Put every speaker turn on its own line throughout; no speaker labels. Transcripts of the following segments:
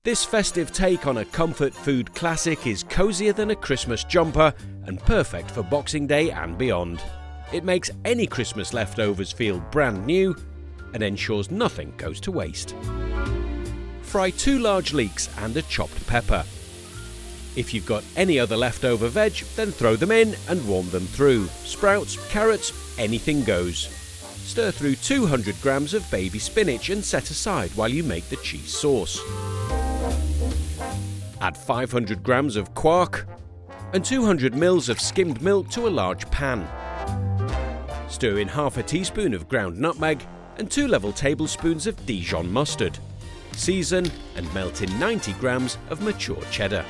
This festive take on a comfort food classic is cozier than a Christmas jumper and perfect for Boxing Day and beyond. It makes any Christmas leftovers feel brand new and ensures nothing goes to waste. Fry 2 large leeks and a chopped pepper. If you've got any other leftover veg, then throw them in and warm them through. Sprouts, carrots, anything goes. Stir through 200 grams of baby spinach and set aside while you make the cheese sauce. Add 500 grams of quark and 200 ml of skimmed milk to a large pan. Stir in half a teaspoon of ground nutmeg and 2 level tablespoons of Dijon mustard. Season and melt in 90 grams of mature cheddar.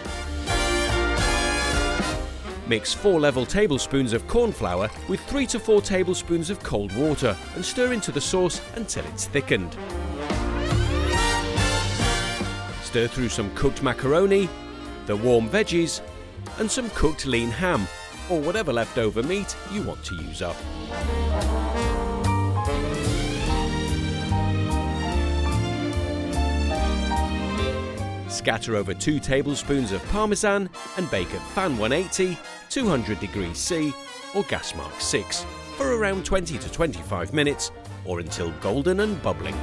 Mix 4 level tablespoons of corn flour with 3 to 4 tablespoons of cold water and stir into the sauce until it's thickened. Stir through some cooked macaroni, the warm veggies, and some cooked lean ham, or whatever leftover meat you want to use up. Scatter over 2 tablespoons of Parmesan and bake at fan 180, 200 degrees C or gas mark 6 for around 20 to 25 minutes or until golden and bubbling.